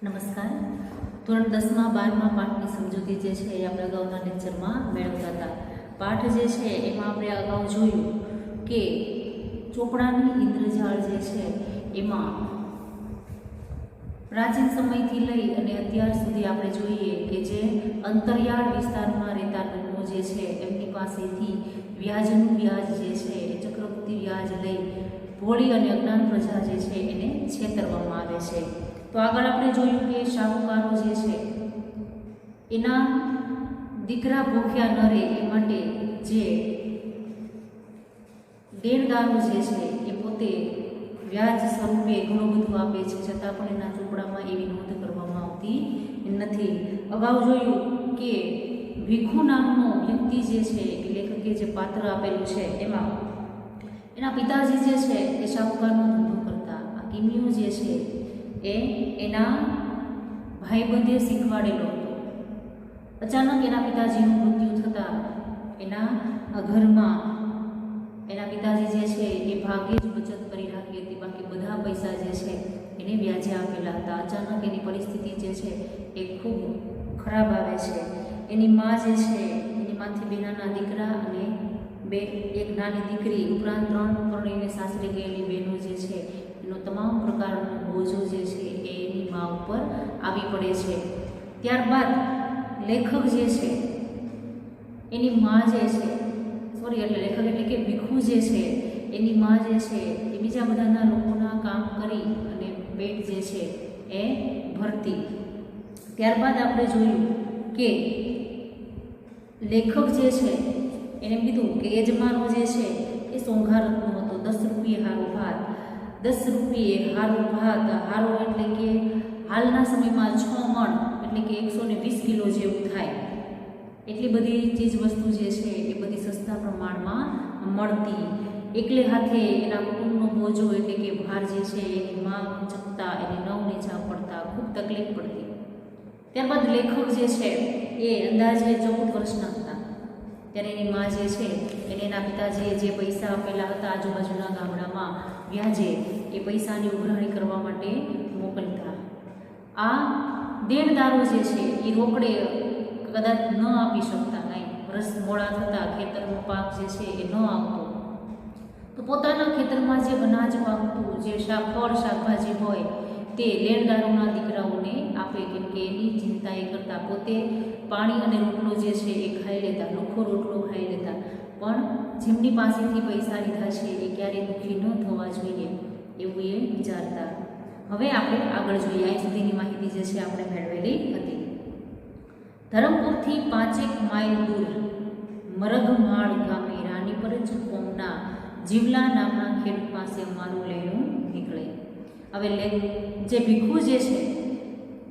નમસ્કાર. ધોરણ 10માં 12માં પાઠની સમજૂતી જે છે એ આપણે અગાઉના લેક્ચરમાં મેળવતા હતા. પાઠ જે છે એમાં આપણે અગાઉ જોયું કે ચોપડાની ઇન્દ્રજાળ જે છે એમાં પ્રાચીન સમયથી લઈ અને અત્યાર સુધી આપણે જોઈએ કે જે અંતરિયાળ વિસ્તારમાં રહેતા લોકો જે છે એમની પાસેથી વ્યાજનું વ્યાજ જે છે એ ચક્રવૃદ્ધિ વ્યાજ લઈ ભોળી અને અજ્ઞાન પ્રજા જે છે એને છેતરવામાં આવે છે. તો આગળ આપણે જોયું કે શાહુકારો જે છે એના દીકરા ભૂખ્યા ન રહે એ માટે જે દેણદારો જે છે એ પોતે વ્યાજ સ્વરૂપે ઘણું બધું આપે છે, છતાં પણ એના ચોપડામાં એવી નોંધ કરવામાં આવતી નથી. અગાઉ જોયું કે ભીખુ નામનો વ્યક્તિ જે છે એ લેખકે જે પાત્ર આપેલું છે એમાં એના પિતાજી જે છે એ શાહુકારનો ધંધો કરતા. આ કિમિયો જે છે એ એના ભાઈબંધે શીખવાડેલો હતો. અચાનક એના પિતાજીનું મૃત્યુ થતાં એના ઘરમાં એના પિતાજી જે છે એ ભાગે જ બચત કરી રાખી હતી, બાકી બધા પૈસા જે છે એને વ્યાજે આપેલા હતા. અચાનક એની પરિસ્થિતિ જે છે એ ખૂબ ખરાબ આવે છે. એની મા જે છે એની માંથી બે નાના દીકરા અને એક નાની દીકરી ઉપરાંત 3 પરણીને સાસરે ગયેલી બહેનો જે છે એનો તમામ પ્રકારનો બોજો જે છે એ એની મા ઉપર આવી પડે છે. ત્યારબાદ લેખક જે છે એની મા જે છે લેખક એટલે કે ભીખુ જે છે એની મા જે છે એ બીજા બધાના લોકોના કામ કરી અને પેટ જે છે એ ભરતી. ત્યારબાદ આપણે જોયું કે લેખક જે છે એને કીધું કે યજમાનો જે છે એ સોંઘારતનો હતો. 10 રૂપિયે હારો ભાત, 10 રૂપિયે હારો ભાત. હારો એટલે કે હાલના સમયમાં 6 મણ એટલે કે 120 કિલો જેવું થાય. એટલી બધી ચીજ વસ્તુ જે છે એ બધી સસ્તા પ્રમાણમાં મળતી. એકલે હાથે એના કુટુંબનો બોજો એટલે કે ભાર જે છે એની માં ચકતા એને નવને જા પડતા ખૂબ તકલીફ પડતી. ત્યારબાદ લેખક જે છે એ અંદાજે 14 વર્ષના હતા ત્યારે એની મા જે છે એને એના પિતાજીએ જે પૈસા આપેલા હતા આજુબાજુના ગામડામાં વ્યાજે એ પૈસાની ઉઘરાણી કરવા માટે મોકલતા. આ દેણદારો જે છે એ રોકડે કદાચ ન આપી શકતા, કાંઈ વર્ષ મોડા થતા ખેતરનો પાક જે છે એ ન આવતો, તો પોતાના ખેતરમાં જે અનાજ પાકતું, જે ફળ શાકભાજી હોય તે લેણદારોના દીકરાઓને આપે, કેમ કે એની ચિંતા એ કરતા પોતે પાણી અને રોટલો જે છે એ ખાઈ લેતા, લુખો રોટલો ખાઈ લેતા, પણ જેમની પાસેથી પૈસા લીધા છે એ ક્યારેય દુઃખી ન થવા જોઈએ એવું એ વિચારતા. હવે આપણે આગળ જોઈએ. અહીં સુધીની માહિતી જે છે આપણે મેળવેલી હતી. ધરમપુરથી 5 માઇલ દૂર મરઘમાળ ગામે રાનીપર કોમના જીવલા નામના ખેડૂત પાસે અમારું લેણું નીકળે. હવે જે ભીખુ જે છે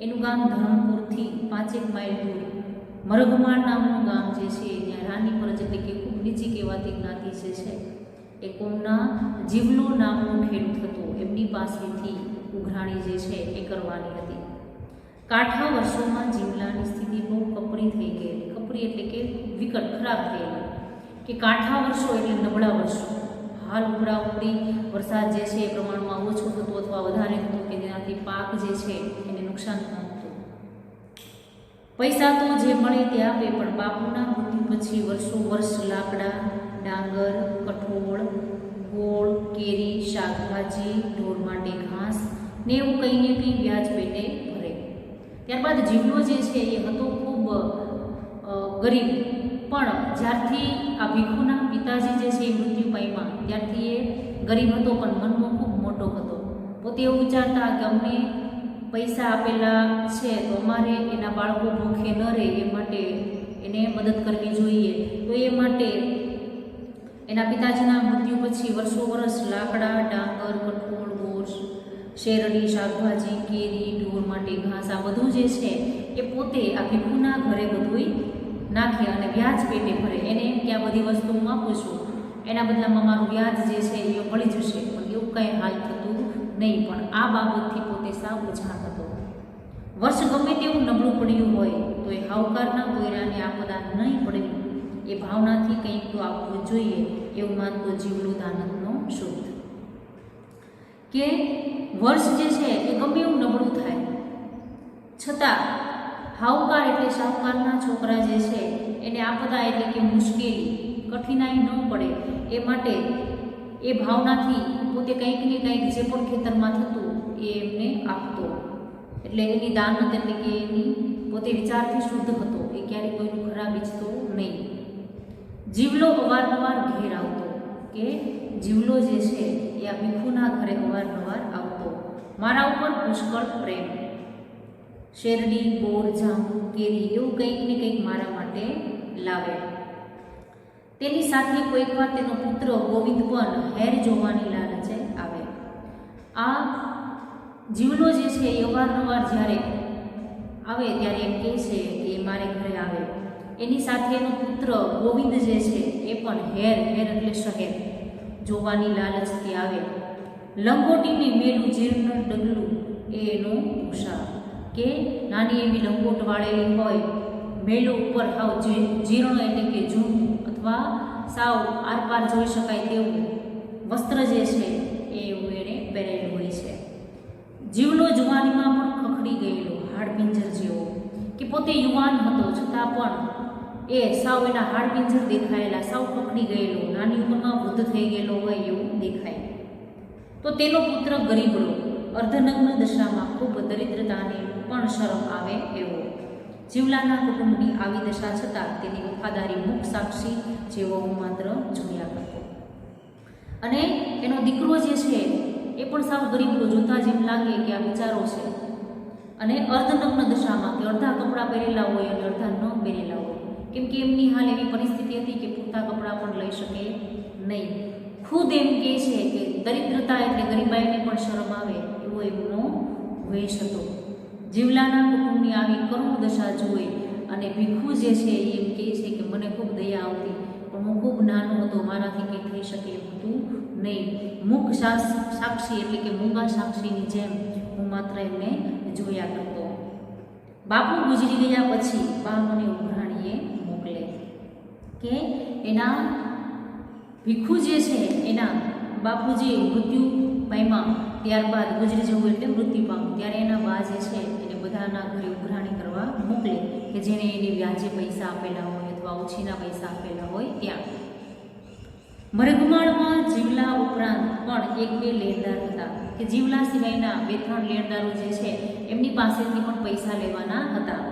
એનું ગામ ધરમપુરથી 5 માઇલ દૂર મરઘમાળ નામનું ગામ જે છે ત્યાં રાનીપર એટલે કે ખૂબ નીચી કહેવાતી જ્ઞાતિ જે છે એ કોમના જીવલો નામનો ખેડૂત હતો. એમની પાસેથી ઉઘરાણી જે છે એ કરવાની હતી. કાઠા વર્ષોમાં જીવલાની સ્થિતિ બહુ કપરી થઈ ગયેલી. કપરી એટલે કે વિકટ, ખરાબ થયેલી. કે કાઠા વર્ષો એટલે નબળા વર્ષો. હાલ ઉપડી વરસાદ જે છે એ પ્રમાણમાં ઓછો થતો અથવા વધારે થતો કે જેનાથી પાક જે છે એને નુકસાન પહોંચતું. પૈસા તો જે મળે તે આપે, પણ બાપુના મૃત્યુ પછી વર્ષો વર્ષ લાકડા, ડાંગર, કઠોળ, ગોળ, કેરી, શાકભાજી, ઢોર માટે ઘાસ ને એવું કંઈ ને કંઈ વ્યાજ પેટે ભરે. ત્યારબાદ જીવલો જે છે એ હતો ખૂબ ગરીબ, પણ જ્યારથી આ ભીખુના પિતાજી જે છે એ મૃત્યુ પામ્યા ત્યારથી એ ગરીબ હતો, પણ મનમાં ખૂબ મોટો હતો. પોતે એવું વિચારતા કે અમને પૈસા આપેલા છે તો અમારે એના બાળકો ભૂખે ન રહે એ માટે એને મદદ કરવી જોઈએ. તો એ માટે એના પિતાજીના મૃત્યુ પછી વર્ષો વર્ષ લાકડા, ડાંગર, કઠોળ, ગોળ, શેરડી, શાકભાજી, કેરી, ઢોર માટે ઘાસ આ બધું જે છે એ પોતે આ ભીખુના ઘરે બધું નાખે અને વ્યાજ પેટે ભરે. એને એમ કે આ બધી વસ્તુ હું આપું છું, એના બદલામાં મારું વ્યાજ જે છે એ મળી જશે, પણ એવું કંઈ હાલ થતું નહીં. પણ આ બાબતથી પોતે સાવ અજાણ હતો. વર્ષ ગમે તેવું નબળું પડ્યું હોય તો એ સાહુકારના કોયરાને આપદા નહીં પડવી એ ભાવનાથી કંઈક તો આપવું જોઈએ એવું માનતો જીવલો દાનવનો શુદ્ધ. કે વર્ષ જે છે એ ગમે એવું નબળું થાય છતાં હાઉકાર એટલે શાહુકારના છોકરા જે છે એને આપદા એટલે કે મુશ્કેલી કઠિનાઈ ન પડે એ માટે એ ભાવનાથી પોતે કંઈક ને કંઈક જે પણ ખેતરમાં થતું એ એમને આપતો. એટલે એની દાનત એટલે કે એની પોતે વિચારથી શુદ્ધ હતો, એ ક્યારેય કોઈનું ખરાબ ઈચ્છતો નહીં. જીવલો અવારનવાર ઘેર આવતો, કે જીવલો જે છે એ આ ભીખુના ઘરે અવારનવાર આવતો. મારા ઉપર પુષ્કળ પ્રેમ, શેરડી, બોર, જાંબુ, કેરી એવું કંઈક ને કંઈક મારા માટે લાવે. તેની સાથે કોઈકવાર તેનો પુત્ર ગોવિંદ પણ હેર જોવાની લાલચે આવે. આ જીવલો જે છે એ અવારનવાર જ્યારે આવે ત્યારે એમ કહે છે કે મારે ઘરે આવે. એની સાથે એનો પુત્ર ગોવિંદ જે છે એ પણ હેર એટલે શહેર જોવાની લાલચથી આવે. લંગોટીની મેલું જીર્ણ ડગલું એ એનો ભૂષા, કે નાની એવી લંગોટ વાળેલી હોય, મેલું ઉપર હાવ જીર્ણ એટલે કે જૂનું અથવા સાવ આરપાર જોઈ શકાય તેવું વસ્ત્ર જે છે એ એવું એણે પહેરેલું હોય છે. જીવલો જુવાનીમાં પણ ખખડી ગયેલો, હાડપિંજર જેવો, કે પોતે યુવાન હતો છતાં પણ એ સાવ એના હાડપિંજર દેખાયેલા, સાવ ખખડી ગયેલો, નાની ઉંમરમાં વૃદ્ધ થઈ ગયેલો હોય એવું દેખાય. તો તેનો પુત્ર ગરીબડો, અર્ધનગ્ન દશામાં ખૂબ દરિદ્રતાને પણ શરમ આવે એવો. જીવલાના કુટુંબની આવી દશા છતાં તેની વફાદારી મુખ સાક્ષી જેવો હું માત્ર જોયા કરતો. અને એનો દીકરો જે છે એ પણ સાવ ગરીબડો, જોતા જેમ લાગે કે આ વિચારો છે, અને અર્ધનગ્ન દશામાં, કે અડધા કપડાં પહેરેલા હોય અને અડધા ન પહેરેલા હોય, કેમ કે એમની હાલ એવી પરિસ્થિતિ હતી કે પૂરતા કપડાં પણ લઈ શકે નહીં. ખુદ એમ કહે છે કે દરિદ્રતા એટલે ગરીબાઈને પણ શરમ આવે એવો એમનો વેશ હતો. જીવલાના કુટુંબની આવી કરુણ દશા જોઈ અને ભીખુ જે છે એ એમ કહે છે કે મને ખૂબ દયા આવતી, પણ હું ખૂબ નાનો હતો, મારાથી કંઈ થઈ શકે એમ હતું નહીં. મુખ સાક્ષી એટલે કે મૂંગા સાક્ષીની જેમ હું માત્ર એમને જોયા કરતો. બાપુ ગુજરી ગયા પછી બા મને ઉઘરાણીએ મોકલે, કે એના ભીખુ જે છે એના બાપુજી મૃત્યુ પામ્યા ત્યારબાદ ગુજરી જવું એટલે મૃત્યુ પામ્યું ત્યારે એના બા જે છે એને બધાના ઘરે ઉઘરાણી કરવા મોકલે, કે જેણે એને વ્યાજે પૈસા આપેલા હોય અથવા ઓછીના પૈસા આપેલા હોય ત્યાં. મરઘમાળમાં જીવલા ઉપરાંત પણ એક બે લેણદાર હતા, કે જીવલા સિવાયના 2-3 લેણદારો જે છે એમની પાસેથી પણ પૈસા લેવાના હતા.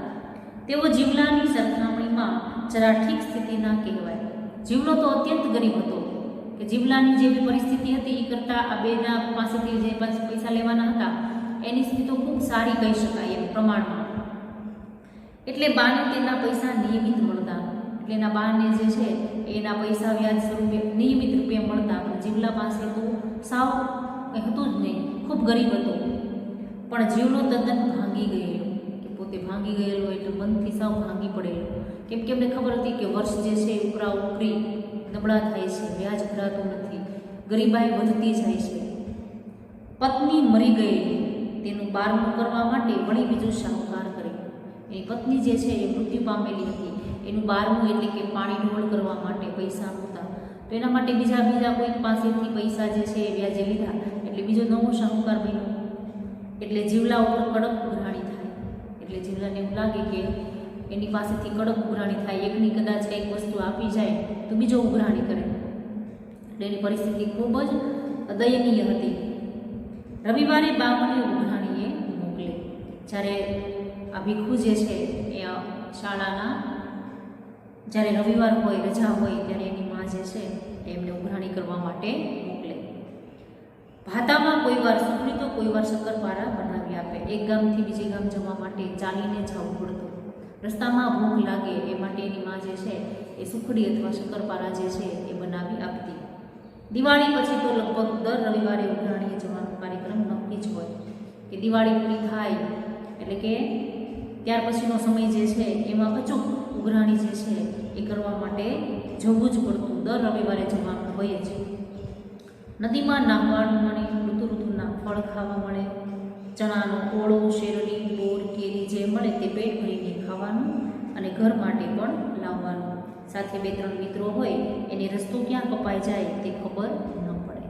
તેઓ જીવલાની સરખામણીમાં જરા ઠીક સ્થિતિના કહેવાય. જીવલો તો અત્યંત ગરીબ હતો, કે જીવલાની જે બી પરિસ્થિતિ હતી એ કરતાં આ બેના પાસેથી જે પૈસા લેવાના હતા એની સ્થિતિ તો ખૂબ સારી કહી શકાય એમ પ્રમાણમાં. એટલે બાને તેના પૈસા નિયમિત મળતા, એટલે એના બાને જે છે એના પૈસા વ્યાજ સ્વરૂપે નિયમિત રૂપે મળતા. પણ જીવલા પાસે તો સાવ કંઈ હતું જ નહીં, ખૂબ ગરીબ હતો. પણ જીવલો તદ્દન ભાંગી ગયેલો, કે પોતે ભાંગી ગયેલો એટલે મનથી સાવ ભાંગી પડેલો, કેમ કે એમને ખબર હતી કે વર્ષ જે છે ઉપરા ઉપરી નબળા થાય છે, વ્યાજ ભરાતું નથી, ગરીબાઈ વધતી જાય છે. પત્ની મરી ગયેલી, તેનું બારમું કરવા માટે વળી બીજું શાહુકાર કરે. એની પત્ની જે છે એ મૃત્યુ પામેલી હતી, એનું બારમું એટલે કે પાણી ઢોળ કરવા માટે પૈસા નહોતા, તો એના માટે બીજા કોઈક પાસેથી પૈસા જે છે એ વ્યાજે લીધા, એટલે બીજો નવો શાહુકાર બન્યો. એટલે જીવલા ઉપર કડક ઉઘરાણી થાય. એટલે જીવલાને એવું લાગે કે એની પાસેથી કડક ઉઘરાણી થાય, એકની કદાચ કંઈક વસ્તુ આપી જાય તો બીજો ઉઘરાણી કરે. એટલે એની પરિસ્થિતિ ખૂબ જ દયનીય હતી. રવિવારે બા મને ઉઘરાણીએ મોકલે. જ્યારે આ ભીખુ જે છે એ શાળાના જ્યારે રવિવાર હોય, રજા હોય ત્યારે એની મા જે છે એમને ઉઘરાણી કરવા માટે મોકલે. ભાતામાં કોઈ વાર સુખડી તો કોઈ વાર શક્કરપારા બનાવી આપે. એક ગામથી બીજે ગામ જવા માટે ચાલીને જવું પડતું. રસ્તામાં ભૂખ લાગે એ માટે એની મા જે છે એ સુખડી અથવા શક્કરપારા જે છે એ બનાવી આપતી. દિવાળી પછી તો લગભગ દર રવિવારે ઉઘરાણીએ જવાનો કાર્યક્રમ નક્કી જ હોય, કે દિવાળી પૂરી થાય એટલે કે ત્યાર પછીનો સમય જે છે એમાં અચૂક ઉઘરાણી જે છે એ કરવા માટે જવું જ પડતું. દર રવિવારે જવાનું હોય જ. નદીમાં નાહવાનું મળે, ઋતુના ફળ ખાવા મળે, ચણાનો ઓળો, શેરડી, બોર, કેરી જે મળે તે પેટ ભરીને ખાવાનું અને ઘર માટે પણ લાવવાનું. સાથે 2-3 મિત્રો હોય એને રસ્તો ક્યાં કપાઈ જાય તે ખબર ન પડે.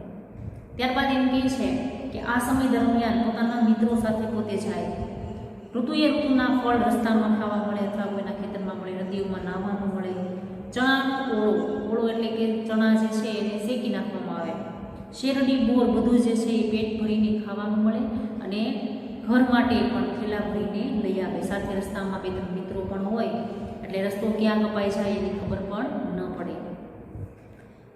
ત્યારબાદ એમ કહે છે કે આ સમય દરમિયાન પોતાના મિત્રો સાથે પોતે જાય, ઋતુએ ઋતુના ફળ રસ્તામાં ખાવા મળે અથવા કોઈના ખેતરમાં મળે, નદીઓમાં નાહવાનું મળે. ચણાનો ઓળો, ઓળો એટલે કે ચણા જે છે એને શેકી નાખવામાં આવે. શેરડી, બોર બધું જે છે એ પેટ ભરીને ખાવાનું મળે અને ઘર માટે પણ થેલા ભરીને લઈ આવે. સાથે રસ્તામાં બે ત્રણ મિત્રો પણ હોય એટલે રસ્તો ક્યાં કપાઈ જાય એની ખબર પણ ન પડે.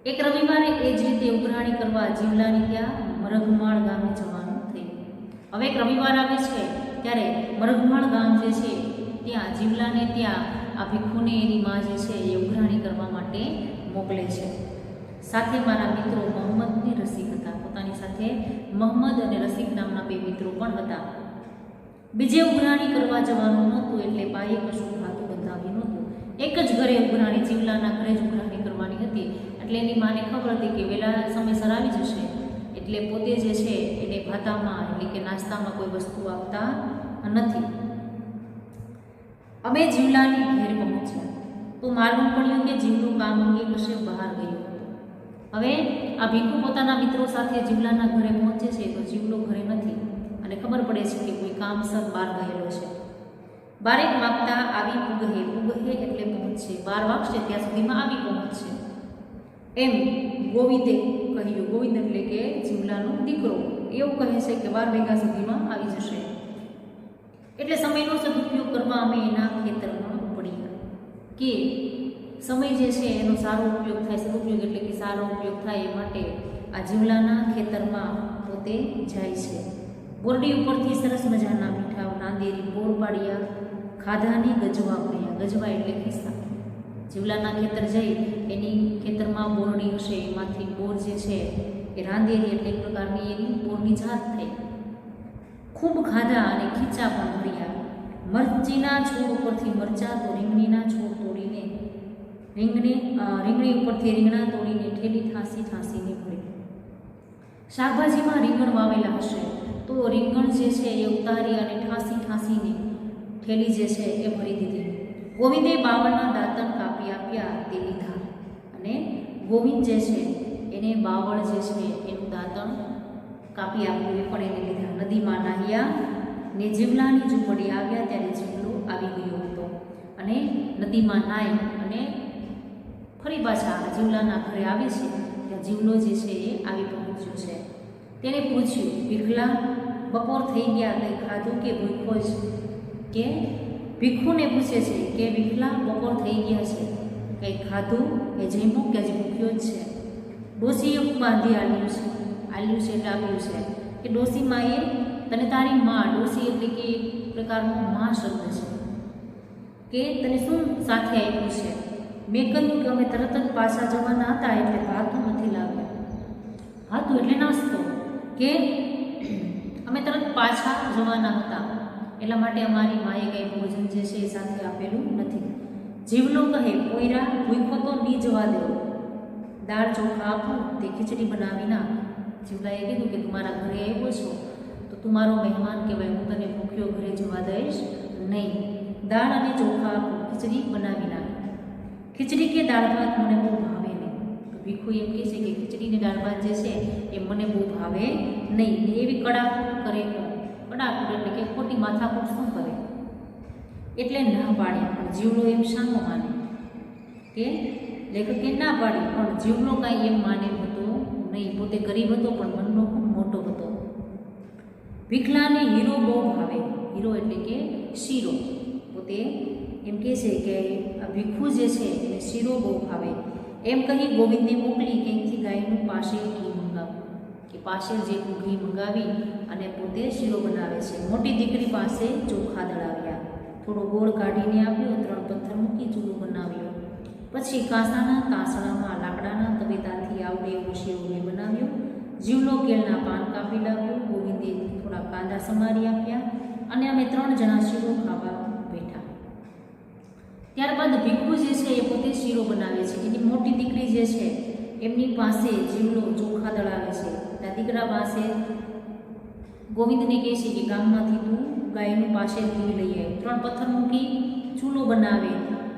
એક રવિવારે એ જ રીતે ઉઘરાણી કરવા જીવલાની ત્યાં મરઘમાળ ગામે જવાનું થયું. હવે એક રવિવાર આવે છે ત્યારે મરઘમાળ ગામ જે છે ત્યાં જીવલાને ત્યાં આ ભીખુને એની માં જે છે એ ઉઘરાણી કરવા માટે મોકલે છે. સાથે મારા મિત્રો મોહમ્મદ અને રસિક હતા. પોતાની સાથે મોહમ્મદ અને રસિક નામના બે મિત્રો પણ હતા. બીજે ઉઘરાણી કરવા જવાનું નહોતું એટલે બાએ કશું ખાતું બંધાવ્યું નહોતું. એક જ ઘરે ઉઘરાણી, જીવલાના ઘરે જ ઉઘરાણી કરવાની હતી એટલે એની માને ખબર હતી કે વહેલા સમયસર આવી જશે એટલે પોતે જે છે એને ભાતામાં એટલે કે નાસ્તામાં કોઈ વસ્તુ આપતા નથી. અમે જીવલાની ઘેર પહોંચ્યા તો માલુમ પડ્યું કે જીવલું કામ અંગે કશે બહાર ગયું હતું. હવે આ ભીખુ પોતાના મિત્રો સાથે જીવલાના ઘરે પહોંચે છે તો જીવલો ઘરે નથી અને ખબર પડે છે કે કોઈ કામસર બહાર ગયેલો છે. 12 વાગતા આવી પૂગહે, પૂગહે એટલે પહોંચશે, 12 વાગશે ત્યાં સુધીમાં આવી પહોંચશે એમ ગોવિંદે કહ્યું. ગોવિંદ એટલે કે જીવલાનો દીકરો એવું કહે છે કે 12 વાગ્યા સુધીમાં આવી જશે. એટલે સમયનો સદુપયોગ કરવા અમે એના ખેતરમાં પડ્યા કે સમય જે છે એનો સારો ઉપયોગ થાય. સદુપયોગ એટલે કે સારો ઉપયોગ થાય એ માટે આ જીવલાના ખેતરમાં પોતે જાય છે. બોરડી ઉપરથી સરસ મજાના મીઠા નાંદેરી બોર પાડ્યા, ખાધાની ગજવા પડ્યા. ગજવા એટલે ખિસ્સા. જીવલાના ખેતર જઈ એની ખેતરમાં બોરડી હશે એમાંથી બોર જે છે એ રાંદેરી એટલે એક પ્રકારની એની બોરની જાત થઈ. ખૂબ ખાધા અને ખીચા પણ ભર્યા. મરચીના છોડ ઉપરથી મરચા તો રીંગણીના છોડ તોડીને રીંગણી ઉપરથી રીંગણા તોડીને ઠેલી ઠાંસી ઠાંસીને ભરી. શાકભાજીમાં રીંગણ વાવેલા હશે તો રીંગણ જે છે એ ઉતારી અને ઠાંસી ઠાંસીને ઠેલી જે છે એ ભરી દીધી. ગોવિંદે બાવળના દાંતણ કાપી આપ્યા તે લીધા અને ગોવિંદ જે છે એને બાવળ જે છે એનું દાંતણ કાપી આપ્યું એ પણ એને લીધા. નદીમાં નાહ્યા ને જીવલાની ઝૂંપડી આવ્યા ત્યારે જીવલો આવી ગયો હતો અને નદીમાં નાહી અને ફરી પાછા જીવલાના ઘરે આવે છે ત્યાં જીવલો જે છે એ આવી પહોંચ્યો છે. તેને પૂછ્યું, ભીખલા બપોર થઈ ગયા કંઈ ખાધું કે ભૂખ્યો જ? કે ભીખુને પૂછે છે કે ભીખલા બપોર થઈ ગયા છે કંઈ ખાધું કે જમ્યું કે હજી ભૂખ્યો જ છે? ડોશીએ બાંધી આલ્યું છે. આલ્યું છે એટલે આપ્યું છે કે ડોશીમાં એ તને તારી માં, ડોશી એટલે કે એક પ્રકારનો માં શબ્દ છે કે તને શું સાથે આપ્યું છે? મેં કહ્યું કે અમે તરત જ પાછા જવાના હતા એટલે ભાતું નથી લાવ્યા. ભાતું એટલે નાસ્તો, કે અમે તરત પાછા જવાના હતા એટલા માટે અમારી માએ કંઈ ભોજન જે છે એ સાથે આપેલું નથી. જીવલો કહે, પોયરા ભૂખો તો નહીં જવા દેવો, દાળ ચોખા આપું તે ખીચડી બનાવી નાખ. જીવલાએ કીધું કે તું મારા ઘરે આવ્યો છો તો તું મારો મહેમાન કહેવાય, હું તને ભૂખ્યો ઘરે જવા દઈશ નહીં. દાળ અને ચોખા આપું, ખીચડી બનાવી નાખ. ખીચડી કે દાળ ભાત મને બહુ ભાવે નહીં. તો ભીખુ એમ કહે છે કે ખીચડી ને દાળ ભાત જે છે એ મને બહુ ભાવે નહીં. એવી કડાકૂટ કરે. કડાકૂટ એટલે કે ખોટી માથાકૂટ શું કરે એટલે ના પાડી. પણ જીવલો એમ શાનો માને કે લેખકે ના પાડી પણ જીવલો કાંઈ એમ માને હતો નહીં. પોતે ગરીબ હતો પણ મનનો ખૂબ મોટો હતો. ભીખલાને હીરો બહુ ભાવે. હીરો એટલે કે શીરો. પોતે એમ કહે છે કે આ ભીખુ જે છે એને શીરો બહુ ભાવે. એમ કહી ગોવિંદને મોકલી ક્યાંકથી ગાયનું પાશેર ઘી મંગાવ્યું કે પાશેર જેટલું ઘી મંગાવી અને પોતે શીરો બનાવે છે. મોટી દીકરી પાસે ચોખા દળાવ્યા, થોડો ગોળ કાઢીને આપ્યો, 3 પથ્થર મૂકી ચૂલો બનાવ્યો. પછી કાંસાના તાંસણામાં લાકડાના તવેતાથી આવડે એવો શીરો બનાવ્યો. જીવલો કેળના પાન કાપી લાવ્યો. ગોવિંદે થોડા કાંદા સમારી આપ્યા અને અમે 3 જણા શીરો ખાવા બેઠા. ત્યારબાદ ભીખુ જે છે એ પોતે શીરો બનાવે છે. એની મોટી દીકરી જે છે એમની પાસે જીવલો ચોખા દળાવે છે. ત્યાં દીકરા પાસે ગોવિંદને કહે છે કે ગામમાંથી તું ગાયનું પાશેર ઘી લઈ આવે. 3 પથ્થર મૂકી ચૂલો બનાવે.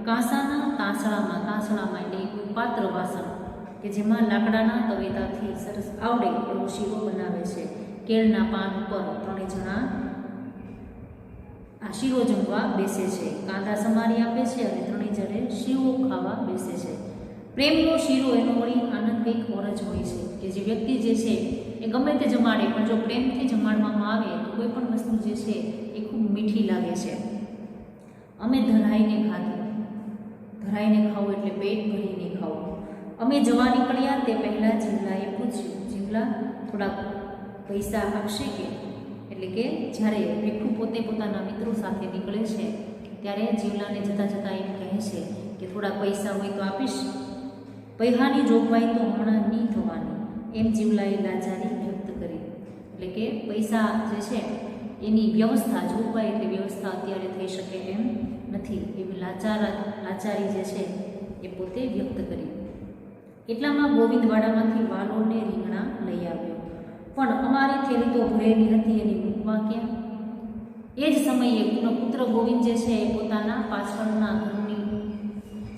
કાંસાના તાંસણામાં એટલે કોઈ પાત્ર વાસણ કે જેમાં લાકડાના તવેતાથી સરસ આવડે એવો શીરો બનાવે છે. કેળના પાન ઉપર 3 જણા આ શીરો જમવા બેસે છે, કાંદા સમારી આપે છે અને ત્રણેય જણે શીરો ખાવા બેસે છે. પ્રેમનો શીરો એનો વળી આનંદ કંઈક ઓર જ હોય છે કે જે વ્યક્તિ જે છે એ ગમે તે જમાડે, પણ જો પ્રેમથી જમાડવામાં આવે તો કોઈ પણ વસ્તુ જે છે એ ખૂબ મીઠી લાગે છે. અમે ધરાઈને ખાધું. ધરાઈને ખાવું એટલે પેટ ભરીને ખાવું. અમે જવા નીકળ્યા તે પહેલાં જીવલાએ પૂછ્યું, જીવલા થોડાક પૈસા આપશે કે? એટલે કે જ્યારે ભીખુ પોતે પોતાના મિત્રો સાથે નીકળે છે ત્યારે જીવલાને જતાં જતાં એમ કહે છે કે થોડા પૈસા હોય તો આપીશ. પૈસાની જોગવાઈ તો હમણાં નહીં થવાની, એમ જીવલાએ લાચારી વ્યક્ત કરી. એટલે કે પૈસા જે છે એની વ્યવસ્થા, જોગવાઈ એટલે વ્યવસ્થા અત્યારે થઈ શકે એમ નથી, એવી લાચારી જે છે એ પોતે વ્યક્ત કરી. એટલામાં ગોવિંદવાડામાંથી વાલોને રીંગણા લઈ આવ્યો, પણ અમારી થેલી તો ભરેલી હતી, એની મૂકવા ક્યાં? એ જ સમયે પુત્ર ગોવિંદ જે છે એ પોતાના પાછળના ઘરની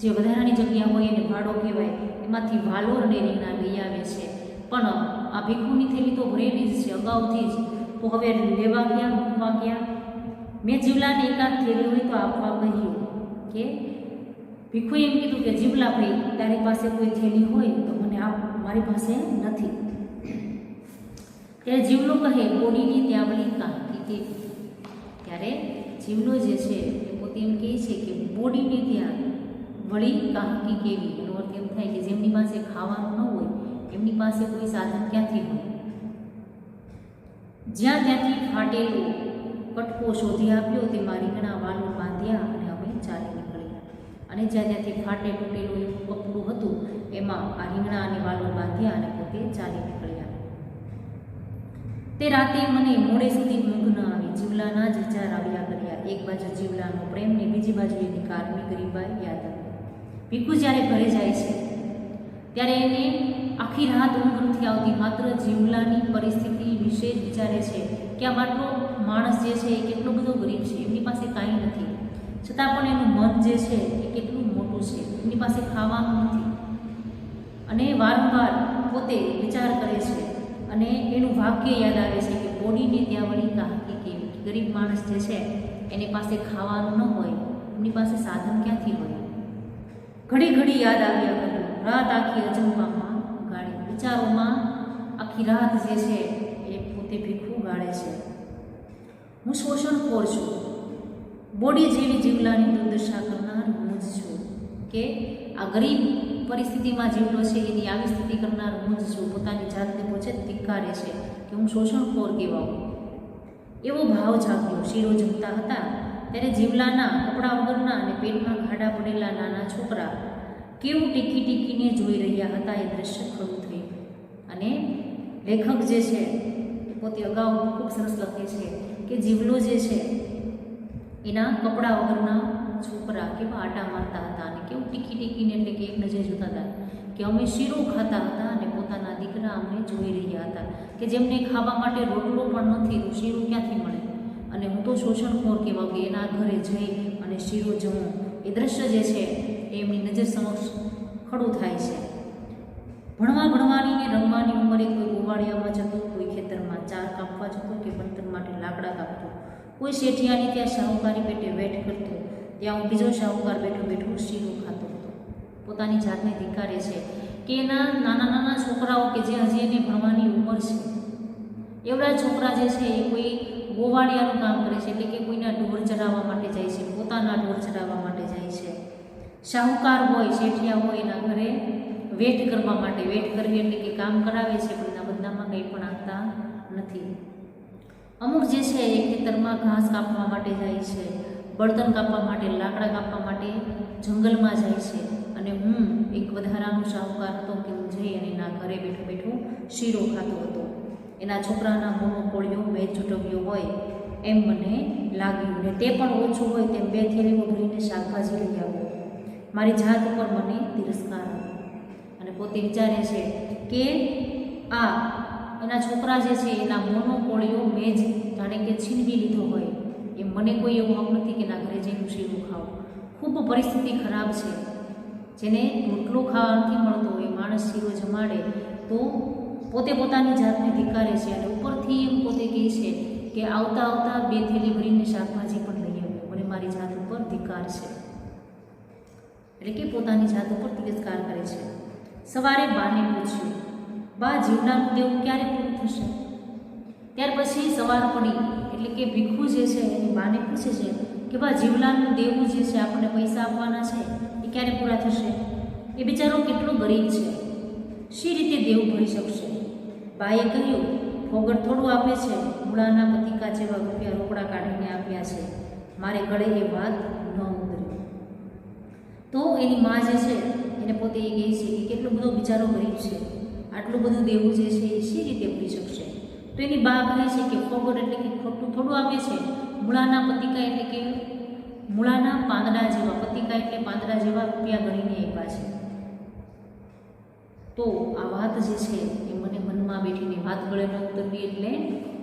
જે વધારાની જગ્યા હોય એને ભાડો કહેવાય, એમાંથી વાલોર અને રીંગણા લઈ આવે છે. પણ આ ભીખુની થેલી તો ભરેલી જ છે અગાઉથી જ, તો હવે લેવા ગયા, મૂકવા ગયા? મેં જીવલાને એકાદ થેલી હોય તો આપવા કહ્યું કે ભીખુએ એમ કીધું કે જીવલા ભાઈ, તારી પાસે કોઈ થેલી હોય તો મને આપ, મારી પાસે નથી. ત્યારે જીવલો કહે, બોડીની ત્યાં વળી કાંકી કેવી? ત્યારે જીવલો જે છે એ પોતે એમ કહે છે કે બોડીને ત્યાં વળી કાંકી કેવી? એનો અર્થ એમ થાય કે જેમની પાસે ખાવાનું ન હોય એમની પાસે કોઈ સાધન ક્યાંથી હોય? જ્યાં ત્યાંથી ફાટેલો કટકો શોધી આપ્યો, તેમાં રીંગણા વાલો બાંધ્યા અને અમે ચાલી નીકળ્યા. અને જ્યાં ત્યાંથી ફાટે તૂટેલું એવું કપડું હતું એમાં આ રીંગણા અને વાલો બાંધ્યા અને પોતે ચાલી નીકળ્યા. તે રાતે મને મોડે સુધી ઊંઘ ન આવી. જીવલાના જ વિચાર આવ્યા કર્યા. એક બાજુ જીવલાનો પ્રેમ ને બીજી બાજુ એની કારમી ગરીબાઈ યાદ આવી. ભીખુ જ્યારે ઘરે જાય છે ત્યારે એને આખી રાત ઊંઘ નથી આવતી, માત્ર જીવલાની પરિસ્થિતિ વિશે જ વિચારે છે કે આ માટલો માણસ જે છે એ કેટલો બધો ગરીબ છે, એમની પાસે કાંઈ નથી, છતાં પણ એનું મન જે છે એ કેટલું મોટું છે, એમની પાસે ખાવાનું નથી. અને વારંવાર પોતે વિચાર કરે છે અને એનું વાક્ય યાદ આવે છે કે બોડીને ત્યાં વળી કાંકી કેવી? ગરીબ માણસ જે છે એની પાસે ખાવાનું ન હોય, એમની પાસે સાધન ક્યાંથી હોય? ઘડી ઘડી યાદ આવ્યા કર્યું. રાત આખી અજંપામાં ગાળી. વિચારોમાં આખી રાત જે છે એ પોતે ભીખુ ગાળે છે. હું શોષણખોર છું, બોડી જેવી જીવલાની દુર્દશા કરનાર હું જ છું. કે આ ગરીબ પરિસ્થિતિમાં જીવલો છે એની આવી સ્થિતિ કરનાર હું જ છું. પોતાની જાતને પોતે ધિક્કારે છે કે હું શોષણખોર કહેવાઉં. એવો ભાવ જાગ્યો. શીરો જમતા હતા ત્યારે જીવલાના કપડાં વગરના અને પેટમાં ખાડા પડેલા નાના છોકરા કેવું ટીકી ટીકીને જોઈ રહ્યા હતા એ દ્રશ્ય ખરું થયું. અને લેખક જે છે એ પોતે અગાઉ ખૂબ સરસ લખે છે કે જીવલો જે છે એના કપડાં વગરના છોકરા કેવા આટા મારતા હતા અને કેવું ટીકી ટીકીને એટલે કે એક નજરે જોતા હતા કે અમે શીરો ખાતા હતા અને પોતાના દીકરા અમને જોઈ રહ્યા હતા કે જેમને ખાવા માટે રોટલો પણ નથી તો શીરો ક્યાંથી મળે? અને હું તો શોષણખોર કહેવાઉં કે એના ઘરે જઈ અને શીરો જમું. એ દ્રશ્ય જે છે એ એમની નજર સમક્ષ ખડું થાય છે. ભણવાની ને રમવાની ઉંમરે કોઈ ગોવાળિયામાં જતો, કોઈ ખેતરમાં ચાર કાપવા જતો કે ભણતર માટે લાકડા કાપતો, કોઈ શેઠિયાની ત્યાં શાહુકારી પેટે વેઠ કરતો, ત્યાં હું બીજો શાહુકાર બેઠો બેઠો શીરો ખાતો હતો. પોતાની જાતને ધિક્કારે છે કે એના નાના નાના છોકરાઓ કે જે હજી એને ભણવાની ઉંમર છે એવડા છોકરા જે છે એ કોઈ ગોવાળિયાનું કામ કરે છે, એટલે કે કોઈના ઢોર ચરાવવા માટે જાય છે, પોતાના ઢોર ચરાવવા માટે જાય છે. શાહુકાર હોય, શેઠિયા હોય એના ઘરે વેઠ કરવા માટે, વેઠ કરવી એટલે કે કામ કરાવે છે પણ એના બદલામાં કંઈ પણ આપતા નથી. અમુક જે છે એ ખેતરમાં ઘાસ કાપવા માટે જાય છે, બળતણ કાપવા માટે, લાકડા કાપવા માટે જંગલમાં જાય છે. અને હું એક વધારાનો શાહુકાર હતો કે હું જઈ અને એના ઘરે બેઠો બેઠો શીરો ખાતો હતો. એના છોકરાના મોનો કોળિયો મેં ચૂંટવ્યો હોય એમ મને લાગ્યું, ને તે પણ ઓછું હોય તેમ 2 થેલીઓ ભરીને શાકભાજી લઈ આવ્યો. મારી જાત ઉપર મને તિરસ્કાર હતો. અને પોતે વિચારે છે કે આ એના છોકરા જે છે એના મોનો કોળિયો મેં જ જાણે કે છીનવી લીધો હોય એમ મને કોઈ એવો હક નથી કે એના ઘરે જઈને શીરો ખાવું. ખૂબ પરિસ્થિતિ ખરાબ છે. જેને રોટલો ખાવા નથી મળતો એ માણસ શીરો જમાડે તો પોતે પોતાની જાતને ધિક્કારે છે. અને ઉપરથી એમ પોતે કહે છે કે આવતા આવતા 2 થેલી ભરીને શાકભાજી પણ લઈ મારી જાત ઉપર ધિક્કાર છે, એટલે કે પોતાની જાત ઉપર તિરસ્કાર કરે છે. સવારે બાને પૂછ્યું, બા જીવલાનું દેવું ક્યારે પૂરું થશે? ત્યાર પછી સવાર પડી એટલે કે ભીખુ જે છે એની બાને પૂછે છે કે બા જીવલાનું દેવું જે છે આપણને પૈસા આપવાના છે એ ક્યારે પૂરા થશે? એ બિચારો કેટલો ગરીબ છે, શી રીતે દેવું ભરી શકશે? બાએ કહ્યું, ફોગટ થોડું આપે છે, મૂળાના પતિકા જેવા રૂપિયા રોકડા કાઢીને આપ્યા છે, મારે ગળે એ વાત ન ઉતરી. તો એની મા જે છે એને પોતે એ કહે છે કે કેટલો બધો બિચારો ગરીબ છે, આટલું બધું દેવું જે છે એ શી રીતે ભરી શકશે? તો એની બા કહે છે કે ફોગટ એટલે કે ખોટું થોડું આપે છે, મૂળાના પતિકા એટલે કે મૂળાના પાંદડા જેવા, પતિકા એટલે પાંદડા જેવા રૂપિયા ગણીને આપ્યા છે. તો આ વાત જે છે એ મને મનમાં બેઠીને વાત ગળે ન ઉતરવી એટલે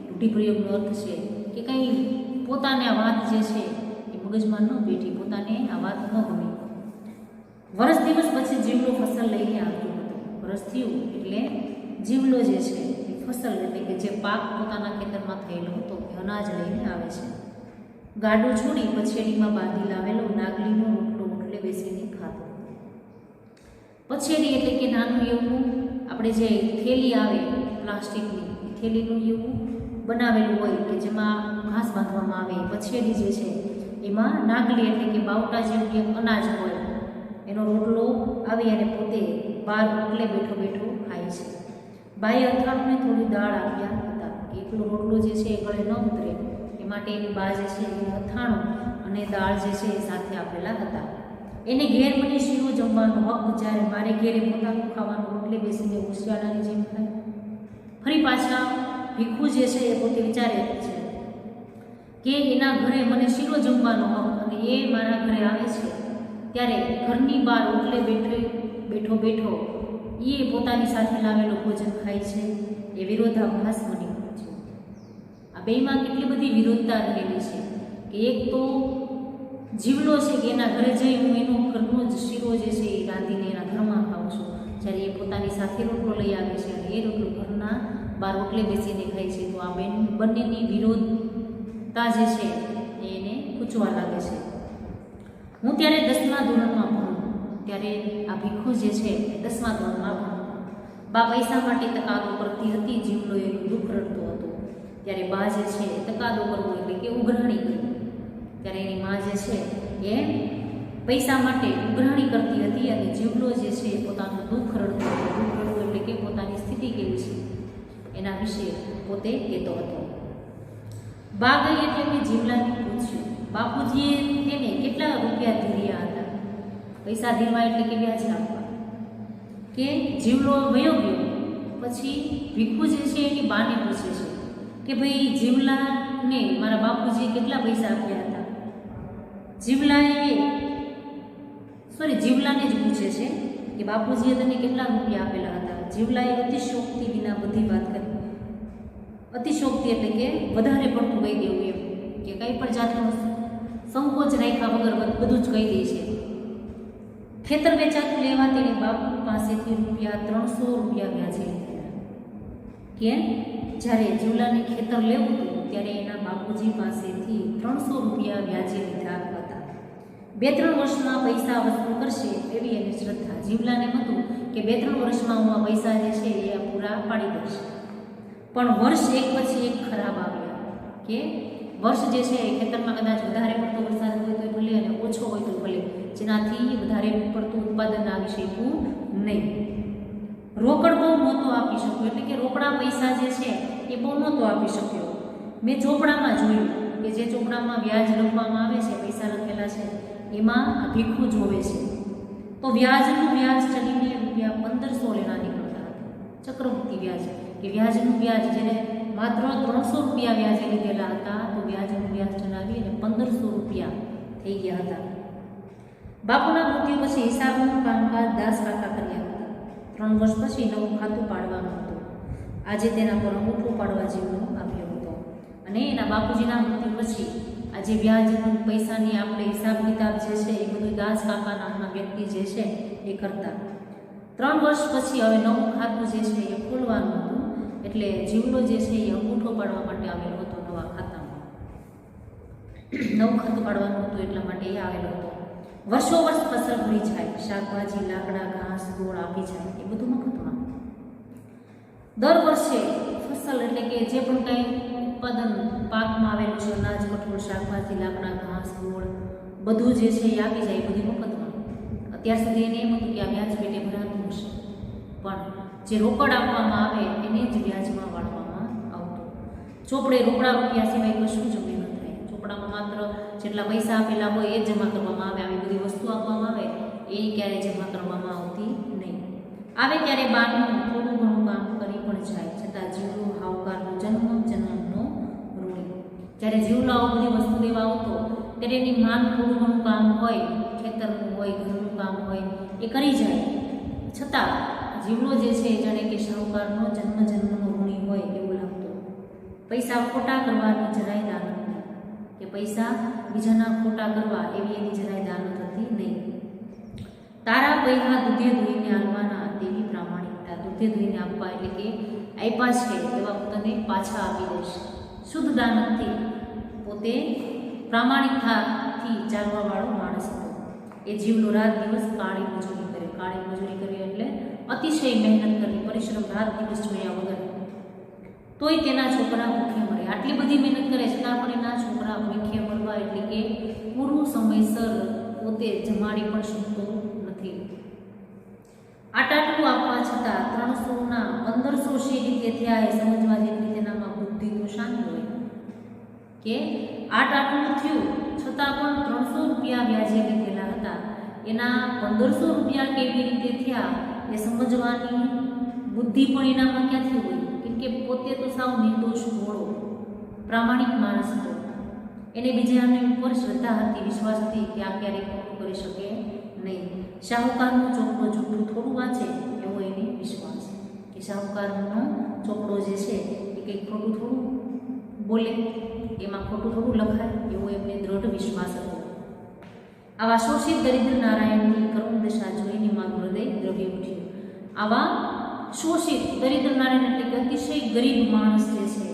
રૂઢિપ્રયોગનો અર્થ છે કે કંઈ પોતાને આ વાત જે છે એ મગજમાં ન બેઠી, પોતાને આ વાત ન ગમી. વર્ષ દિવસ પછી જીવલો ફસલ લઈને આવતો હતો. વર્ષ થયું એટલે જીવલો જે છે એ ફસલ એટલે કે જે પાક પોતાના ખેતરમાં થયેલો હતો એ અનાજ લઈને આવે છે. ગાડું છોડી પછેડીમાં બાંધી લાવેલો નાગલીનો રોટલો રોટલે બેસીને ખાતો. પછેડી એટલે કે નાનું એવું આપણે જે થેલી આવે પ્લાસ્ટિકની, એ થેલીનું એવું બનાવેલું હોય કે જેમાં ઘાસ બાંધવામાં આવે. પછેડી જે છે એમાં નાગલી એટલે કે બાવટા જેવું એક અનાજ હોય, એનો રોટલો આવી અને પોતે બહાર રોટલે બેઠો બેઠો ખાય છે. બાએ અથાણુંને થોડી દાળ આપ્યા હતા કે એકલો રોટલો જે છે એ ગળે ન ઉતરે એ માટે એની બા જે છે એને અથાણું અને દાળ જે છે એ સાથે આપેલા હતા. એને ઘેર મને શીરો જમવાનો હક, જ્યારે મારે ઘેરે પોતાનું ખાવાનું રોટલે બેસીને ઉશિયાળાની જેમ થાય. ફરી પાછા ભીખુ જે છે એ પોતે વિચારે છે કે એના ઘરે મને શીરો જમવાનો હક, અને એ મારા ઘરે આવે છે ત્યારે ઘરની બહાર રોટલે બેઠો બેઠો એ પોતાની સાથે લાવેલો ભોજન ખાય છે. એ વિરોધાભાસ મને છે. આ બેમાં કેટલી બધી વિરોધતા રહેલી છે કે એક તો જીવલો છે કે એના ઘરે જઈ હું એનો ઘરનો જ શીરો જે છે એ રાંધીને એના ઘરમાં ખાઉં છું, જ્યારે એ પોતાની સાથે રોટલો લઈ આવે છે અને એ રોટલો ઘરના બહાર રોટલે બેસીને ખાય છે. તો આ બંનેની વિરોધતા જે છે એને ખૂંચવા લાગે છે. હું ત્યારે 10મા ધોરણમાં ભણું, ત્યારે આ ભીખુ જે છે 10મા ધોરણમાં ભણું. બા પૈસા માટે તકાદો કરતી હતી, જીવલો એનું દુઃખ રડતો હતો. ત્યારે બા જે છે તકાદો કરવો એટલે કે ઉઘરાણી કરી. ત્યારે એની મા જે છે એ પૈસા માટે ઉઘરાણી કરતી હતી અને જીવલો જે છે એ પોતાનું દુઃખ રડતો હતો. દુઃખ રડવું એટલે કે પોતાની સ્થિતિ કેવી છે એના વિશે પોતે કહેતો હતો. બા ગઈ એટલે મેં જીવલાને પૂછ્યું, બાપુજીએ તેને કેટલા રૂપિયા ધીર્યા હતા? પૈસા ધીરવા એટલે કે વ્યાજ આપવા. કે જીવલો વયો ગયો પછી ભીખુ જે છે એની બાને પૂછે છે કે ભાઈ જીવલાને મારા બાપુજીએ કેટલા પૈસા આપ્યા હતા? જીવલાને જ પૂછે છે કે બાપુજીએ તને કેટલા રૂપિયા આપેલા હતા? જીવલાએ અતિશોક્તિ વિના બધી વાત કરી. અતિશોક્તિ એટલે કે વધારે પડતું કહી દેવું એમ કે કંઈ પણ જાતનો સંકોચ રાખ્યા વગર બધું જ કહી દે છે. ખેતર વેચાતું લેવા તેણે બાપુ પાસેથી ₹300 વ્યાજે લીધા. કે જ્યારે જીવલાને ખેતર લેવું હતું ત્યારે એના બાપુજી પાસેથી ₹300 વ્યાજે લીધા હતા. 2-3 વર્ષમાં પૈસા વસૂલ કરશે એવી એની શ્રદ્ધા. જીવલાને હતું કે 2-3 વર્ષમાં હું આ પૈસા જે છે એ પૂરા પાડી દઈશ. પણ વર્ષ એક પછી એક ખરાબ આવ્યા. કે વર્ષ જે છે એ ખેતરમાં કદાચ વધારે પડતો વરસાદ હોય તો ભલે અને ઓછો હોય તો ભલે, જેનાથી વધારે પડતું ઉત્પાદન આવી શકવું નહીં. રોકડ બહુ નહોતો આપી શક્યો, એટલે કે રોકડા પૈસા જે છે એ બહુ નહોતો આપી શક્યો. મેં ચોપડામાં જોયું કે જે ચોપડામાં વ્યાજ લખવામાં આવે છે, પૈસા લખેલા છે, એમાં આ ભીખુ જોવે છે તો વ્યાજનું વ્યાજ ચડીને ₹1500 લેના નીકળતા હતા. ચક્રવૃત્તિ વ્યાજ કે વ્યાજનું વ્યાજ જેને માત્ર ₹300 વ્યાજે લીધેલા હતા તો વ્યાજનું વ્યાજ ચડાવી અને ₹1500 થઈ ગયા હતા. બાપુના મૃત્યુ પછી હિસાબનું કામકાજ દાસ કાકા કર્યા હતા. 3 વર્ષ પછી નવું ખાતું પાડવાનું હતું. આજે તેના પર અંગૂઠો પાડવા જેવો આવ્યો હતો. અને એના બાપુજીના મૃત્યુ પછી આજે વ્યાજનું પૈસાની આપણે હિસાબ કિતાબ જે છે એ બધું દાસ કાકા નામના વ્યક્તિ જે છે એ કરતા. 3 વર્ષ પછી હવે નવું ખાતું જે છે એ ખોલવાનું હતું, એટલે જીવલો જે છે એ અંગૂઠો પાડવા માટે આવેલો હતો નવા ખાતામાં. નવું ખત પાડવાનું હતું એટલા માટે એ આવેલો હતો. વર્ષો વર્ષ ફસલ ભરી જાય, શાકભાજી, લાકડા, ઘાસ, ગોળ આપી જાય, એ બધું મફતમાં. દર વર્ષે ફસલ એટલે કે જે પણ કંઈ ઉત્પાદન પાકમાં આવેલું છે, અનાજ, કઠોળ, શાકભાજી, લાકડા, ઘાસ, ગોળ બધું જે છે એ આપી જાય, બધું મફતમાં. અત્યાર સુધી એને એમ હતું કે આ વ્યાજ પેટે ભરાતું હશે, પણ જે રોકડ આપવામાં આવે એને જ વ્યાજમાં વાળવામાં આવતું. ચોપડે રોકડા રૂપિયા સિવાય કશું જ ન થાય. ચોપડામાં માત્ર જેટલા પૈસા આપેલા હોય એ જ જમા કરવામાં આવે. આવી બધી વસ્તુ આપવામાં આવે એ ક્યારેય જમા કરવામાં આવતી નહીં. આવે ત્યારે બારનું થોડું ઘણું કામ કરી પણ જાય, છતાં જીવલો હાવકારનો જન્મનો ઋણી. જ્યારે જીવલો આવું બધી વસ્તુ લેવા આવતો ત્યારે એની માન થોડું ઘણું કામ હોય, ખેતરનું હોય, ઘરનું કામ હોય, એ કરી જાય. છતાં જીવલો જે છે એ જાણે કે શાહુકારનો જન્મનો ઋણી હોય એવું લાગતું. પૈસા ખોટા કરવાની જરાય દાન નથી, કે પૈસા બીજાના ખોટા કરવા એવી એની જરાય દાન થતી નહીં. તારા પૈસા દૂધે ધોઈને આલવાના તેવી પ્રામાણિકતા. દૂધે ધોઈને આપવા એટલે કે આપ્યા છે એવા પોતાને પાછા આપી દેશે. શુદ્ધ દાનથી પોતે પ્રામાણિકતાથી ચાલવાવાળો માણસ હતો. એ જીવનો રાત દિવસ કાળી મજૂરી કરે. કાળી મજૂરી કરી એટલે અતિશય મહેનત કરવી, પરિશ્રમ રાત દિવસ જોયા વગર. તોય તેના છોકરા ભૂખે મરે. આટલી બધી મહેનત કરે છતાં પણ એના છોકરા ભૂખે મરવા એટલે કે પૂરું સમયસર પોતે જમાડી પણ શકતો નથી. આટલું આપવા છતાં 300ના 1500 શી રીતે થયા એ સમજવા જેટલી તેનામાં બુદ્ધિ તો શાંત હોય કે આટલું થયું છતાં પણ 300 રૂપિયા વ્યાજે લીધેલા હતા, એના 1500 રૂપિયા કેવી રીતે થયા એ સમજવાની બુદ્ધિ પણ એનામાં ક્યાંથી હોય? કેમ કે પોતે તો સાવ નિર્દોષ ભોળો પ્રામાણિક માણસ હતો. એને બીજાની ઉપર શ્રદ્ધા હતી, વિશ્વાસ હતી કે આ ક્યારેય ખોટું કરી શકે નહીં. શાહુકારનો ચોપડો જૂઠું થોડું વાંચે એવો એને વિશ્વાસ કે શાહુકારનો ચોપડો જે છે એ કંઈક ખોટું થોડું બોલે, એમાં ખોટું થોડું લખાય એવો એમને દ્રઢ વિશ્વાસ હતો. આવા શોષિત દરિદ્ર નારાયણની કરુણ દશા જોઈને મારું હૃદય દ્રવી ઉઠ્યું. આવા શોષિત દરિદ્ર નારાયણ એટલે કે અતિશય ગરીબ માણસ જે છે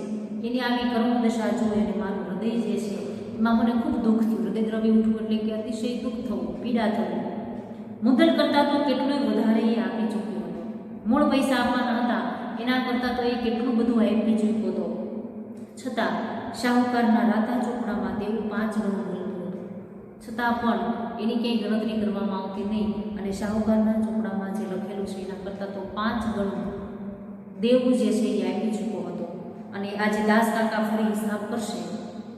એની આવી કરુણ દશા જોઈ અને મારું હૃદય જે છે એમાં મને ખૂબ દુઃખ થયું. હૃદય દ્રવી ઉઠવું એટલે કે અતિશય દુઃખ થવું, પીડા થવું. મુદ્દલ કરતાં તો કેટલોય વધારે એ આપી ચૂક્યો હતો. મૂળ પૈસા આપવાના હતા એના કરતાં તો એ કેટલું બધું આપી ચૂક્યો હતો. છતાં શાહુકારના રાતા ચોપડામાં દેવું 5 ગણું મળતું હતું. છતાં પણ એની ક્યાંય ગણતરી કરવામાં આવતી નહીં અને શાહુકારના ચોપડામાં જે લખેલું છે એના કરતાં તો 5 ગણું દેવું જે છે એ આપી ચૂક્યો હતો. અને આજે દાસ કાકા ફરી હિસાબ કરશે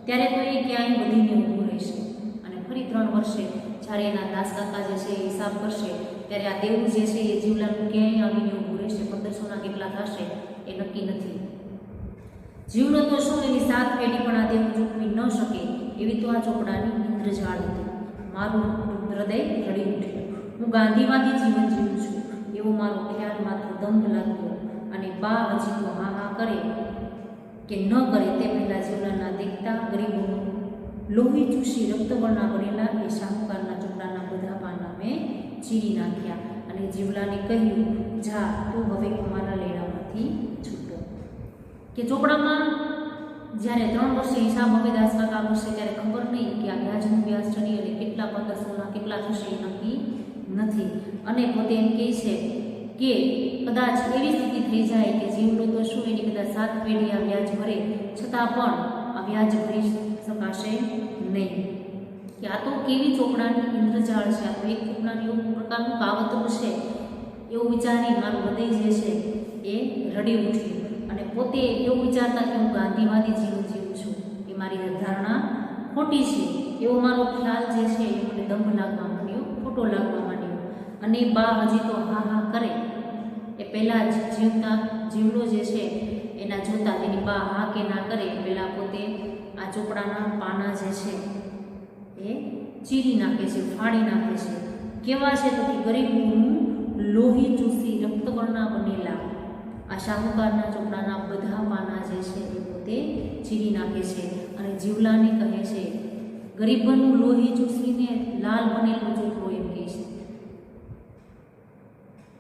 ત્યારે તો એ ક્યાંય વધીને ઊભું રહેશે. અને ફરી 3 વર્ષે જ્યારે એના દાસ કાકા જે છે એ હિસાબ કરશે ત્યારે આ દેવું જે છે એ જીવલાનું ક્યાંય આવીને ઊભું રહેશે. 1500ના કેટલા થશે એ નક્કી નથી. જીવનો તો શું એની 7 પેઢી પણ આ દેવું ચૂકવી ન શકે એવી તો આ ચોપડાની ઇન્દ્રજાળ હતી. મારું હૃદય રડી ઉઠ્યું. હું ગાંધીવાદી જીવન જીવું છું એવો મારો ખ્યાલ માત્ર દંભ લાગ્યો. અને બા હજી તો હા હા કરે કે ન કરે તે પહેલાં જીવલાના દેખતા ગરીબોનું લોહી ચૂસી રક્તવર્ણા બનેલા એ શાહુકારના ચોપડાના બધા પાના મેં ચીરી નાખ્યા અને જીવલાને કહ્યું, જા તું હવે અમારા લેણામાંથી છૂટો. કે ચોપડામાં જ્યારે 3 વર્ષે હિસાબ હવે દાસ કાકા કરશે ત્યારે ખબર નહીં કે આ વ્યાજનું વ્યાજ ચડી અને કેટલા 1500ના કેટલા થશે એ નક્કી નથી. અને પોતે એમ કહે છે કે કદાચ એવી સ્થિતિ થઈ જાય કે જીવલો તો શું એની કદાચ 7 પેઢી આ વ્યાજ ભરે છતાં પણ આ વ્યાજ ભરી શકાશે નહીં. કે આ તો કેવી ચોપડાની ઇન્દ્રજાળ છે, આ તો એક ચોપડાનું એવું પ્રકારનું કાવતરું છે એવું વિચારી મારું હૃદય જે છે એ રડી ઉઠ્યું. અને પોતે એવું વિચારતા કે હું ગાંધીવાદી જીવન જીવું છું એ મારી ધારણા ખોટી છે એવો મારો ખ્યાલ જે છે એ મને દંભ લાગવા માંડ્યો, ખોટો લાગવા માંડ્યો. અને બા હજી તો હા હા કરે એ પહેલાં જ જીવલો જે છે એના જોતા તેની બા હા કે ના કરે એ પહેલાં પોતે આ ચોપડાના પાના જે છે એ ચીરી નાખે છે, ફાડી નાખે છે. કેવા છે તો કે ગરીબોનું લોહી ચૂસી રક્તવર્ણા બનેલા આ શાહુકારના ચોપડાના બધા પાના જે છે એ પોતે ચીરી નાખે છે અને જીવલાને કહે છે, ગરીબોનું લોહી ચૂસીને લાલ બનેલો ચોપડો એમ કહે છે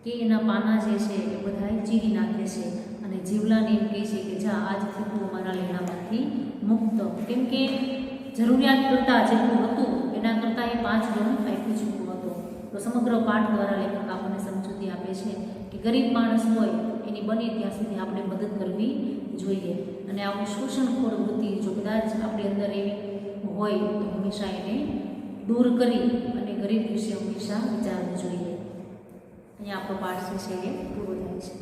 કે એના પાના જે છે એ બધા ચીરી નાખે છે અને જીવલાને એમ કહે છે કે જા આજથી તું અમારા લેણામાંથી મુક્ત. કેમ કે જરૂરિયાત કરતાં જેટલું હતું એના કરતાં એ 5 ગણું આપી ચૂક્યો હતો. તો સમગ્ર પાઠ દ્વારા લેખક આપણને સમજૂતી આપે છે કે ગરીબ માણસ હોય એની બને ત્યાં સુધી આપણે મદદ કરવી જોઈએ. અને આવું શોષણખોર વૃત્તિ જો કદાચ આપણી અંદર એવી હોય તો હંમેશા એને દૂર કરી અને ગરીબ વિશે હંમેશા વિચારવું જોઈએ. અહીંયા આપણો પાઠ છે એ પૂરો થાય છે.